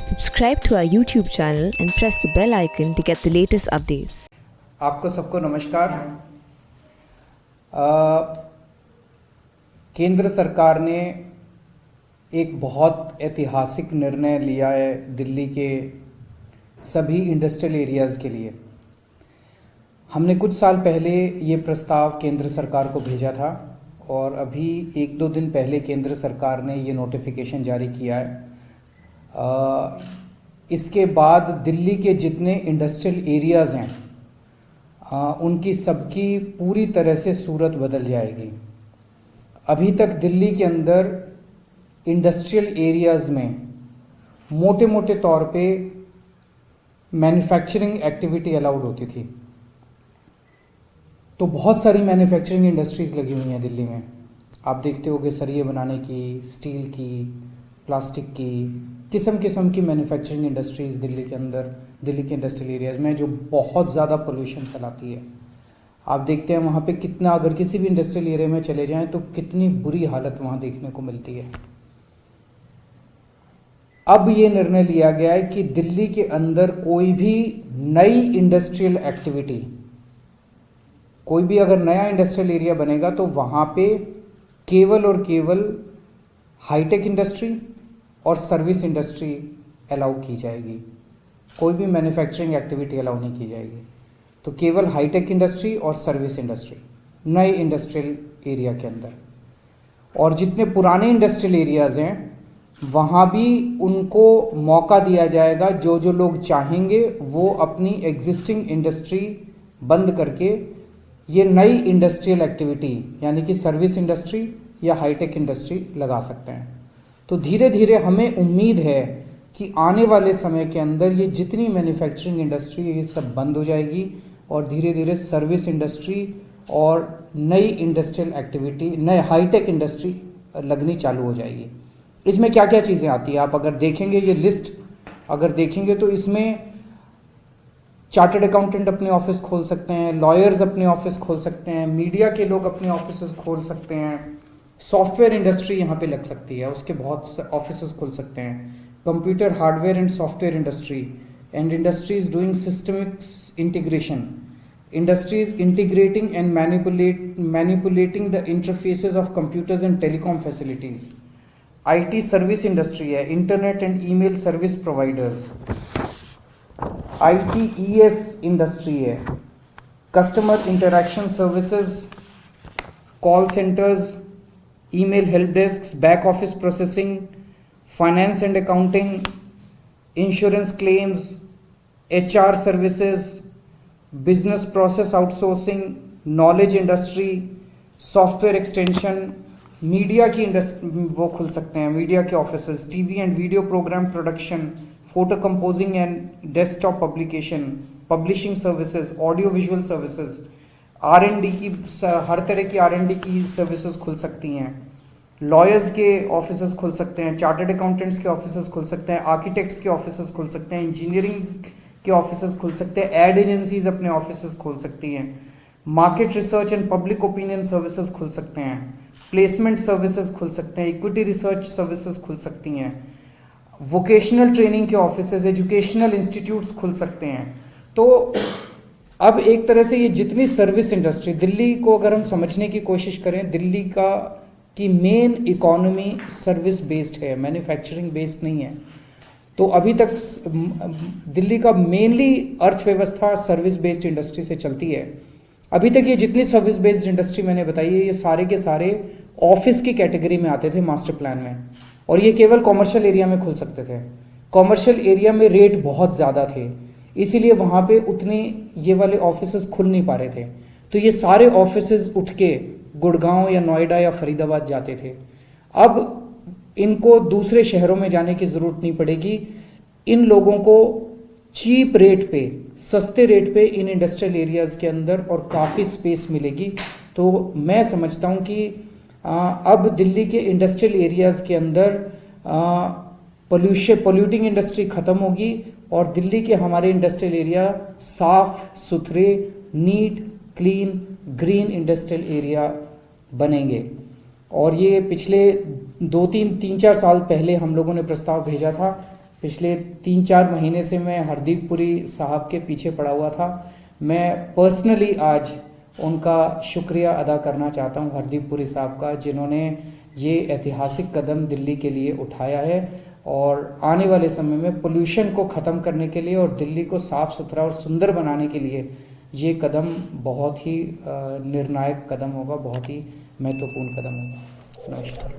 Subscribe to our YouTube channel and press the bell icon to get the latest updates. आपको सबको नमस्कार। केंद्र सरकार ने एक बहुत ऐतिहासिक निर्णय लिया है दिल्ली के सभी इंडस्ट्रियल एरियाज़ के लिए। हमने कुछ साल पहले ये प्रस्ताव केंद्र सरकार को भेजा था और अभी एक दो दिन पहले केंद्र सरकार ने ये नोटिफिकेशन जारी किया है। इसके बाद दिल्ली के जितने इंडस्ट्रियल एरियाज़ हैं उनकी सबकी पूरी तरह से सूरत बदल जाएगी। अभी तक दिल्ली के अंदर इंडस्ट्रियल एरियाज़ में मोटे मोटे तौर पे मैन्युफैक्चरिंग एक्टिविटी अलाउड होती थी। तो बहुत सारी मैन्युफैक्चरिंग इंडस्ट्रीज़ लगी हुई हैं दिल्ली में। आप देखते होंगे सरिये बनाने की, स्टील की, प्लास्टिक की, किस्म किस्म की मैन्युफैक्चरिंग इंडस्ट्रीज़ दिल्ली के अंदर, दिल्ली के इंडस्ट्रियल एरियाज़ में, जो बहुत ज़्यादा पोल्यूशन फैलाती है। आप देखते हैं वहाँ पे कितना, अगर किसी भी इंडस्ट्रियल एरिया में चले जाएं तो कितनी बुरी हालत वहाँ देखने को मिलती है। अब ये निर्णय लिया गया है कि दिल्ली के अंदर कोई भी नई इंडस्ट्रियल एक्टिविटी, कोई भी अगर नया इंडस्ट्रियल एरिया बनेगा तो वहाँ पे केवल और केवल हाईटेक इंडस्ट्री और सर्विस इंडस्ट्री अलाउ की जाएगी। कोई भी मैन्युफैक्चरिंग एक्टिविटी अलाउ नहीं की जाएगी। तो केवल हाईटेक इंडस्ट्री और सर्विस इंडस्ट्री नए इंडस्ट्रियल एरिया के अंदर। और जितने पुराने इंडस्ट्रियल एरियाज़ हैं वहाँ भी उनको मौका दिया जाएगा। जो जो लोग चाहेंगे वो अपनी एग्जिस्टिंग इंडस्ट्री बंद करके ये नई इंडस्ट्रियल एक्टिविटी यानी कि सर्विस इंडस्ट्री या हाईटेक इंडस्ट्री लगा सकते हैं। तो धीरे धीरे हमें उम्मीद है कि आने वाले समय के अंदर ये जितनी मैन्युफैक्चरिंग इंडस्ट्री है ये सब बंद हो जाएगी और धीरे धीरे सर्विस इंडस्ट्री और नई इंडस्ट्रियल एक्टिविटी, नए हाईटेक इंडस्ट्री लगनी चालू हो जाएगी। इसमें क्या क्या चीज़ें आती हैं आप अगर देखेंगे, ये लिस्ट अगर देखेंगे तो इसमें चार्टर्ड अकाउंटेंट अपने ऑफिस खोल सकते हैं, लॉयर्स अपने ऑफिस खोल सकते हैं, मीडिया के लोग अपने ऑफिस खोल सकते हैं, सॉफ्टवेयर इंडस्ट्री यहाँ पे लग सकती है, उसके बहुत ऑफिस खोल सकते हैं, computer hardware and software industry and industries doing systemic integration, industries integrating and manipulating the interfaces of computers and telecom facilities, IT service industry है, internet and email service providers, ITES industry है, customer interaction services, call centres, email help desk, back office processing, finance and accounting, insurance claims, HR services, business process outsourcing, knowledge industry, software extension, media की industry वो खुल सकते हैं, media के office, TV and video programme production, photo composing and desktop publication, publishing services, audio visual services, R&D की हर तरह की R&D की सर्विसेज खुल सकती हैं, लॉयर्स के ऑफिस खुल सकते हैं, चार्टर्ड अकाउंटेंट्स के ऑफिस खुल सकते हैं, आर्किटेक्ट्स के ऑफिस खुल सकते हैं, इंजीनियरिंग के ऑफिस खुल सकते हैं, एड एजेंसीज अपने ऑफिस खोल सकती हैं, market research and public opinion services खुल सकते हैं, प्लेसमेंट सर्विसेज खुल सकते हैं, इक्विटी रिसर्च सर्विसेज खुल सकती हैं, वोकेशनल ट्रेनिंग के ऑफिस, एजुकेशनल इंस्टीट्यूट्स खुल सकते हैं। तो अब एक तरह से ये जितनी सर्विस इंडस्ट्री, दिल्ली को अगर हम समझने की कोशिश करें, दिल्ली की मेन इकोनॉमी सर्विस बेस्ड है, मैन्युफैक्चरिंग बेस्ड नहीं है। तो अभी तक दिल्ली का मेनली अर्थव्यवस्था सर्विस बेस्ड इंडस्ट्री से चलती है। अभी तक ये जितनी सर्विस बेस्ड इंडस्ट्री मैंने बताई है ये सारे के सारे ऑफिस की कैटेगरी में आते थे मास्टर प्लान में, और ये केवल कॉमर्शियल एरिया में खुल सकते थे। कॉमर्शियल एरिया में रेट बहुत ज़्यादा थे, इसीलिए वहाँ पे उतने ये वाले ऑफिसेज खुल नहीं पा रहे थे। तो ये सारे ऑफिसेज उठ के गुड़गांव या नोएडा या फरीदाबाद जाते थे। अब इनको दूसरे शहरों में जाने की ज़रूरत नहीं पड़ेगी। इन लोगों को चीप रेट पे, सस्ते रेट पे इन इंडस्ट्रियल एरियाज़ के अंदर और काफ़ी स्पेस मिलेगी। तो मैं समझता हूँ कि अब दिल्ली के इंडस्ट्रियल एरियाज़ के अंदर पोल्यूटिंग इंडस्ट्री ख़त्म होगी और दिल्ली के हमारे इंडस्ट्रियल एरिया साफ सुथरे, neat, clean, green industrial area बनेंगे। और ये पिछले 2-3-4 साल पहले हम लोगों ने प्रस्ताव भेजा था पिछले 3-4 महीने से मैं हरदीप पुरी साहब के पीछे पड़ा हुआ था। मैं पर्सनली आज उनका शुक्रिया अदा करना चाहता हूं, हरदीप पुरी साहब का, जिन्होंने ये ऐतिहासिक कदम दिल्ली के लिए उठाया है और आने वाले समय में पोल्यूशन को ख़त्म करने के लिए और दिल्ली को साफ़ सुथरा और सुंदर बनाने के लिए ये कदम बहुत ही निर्णायक कदम होगा, बहुत ही महत्वपूर्ण कदम होगा। नमस्कार।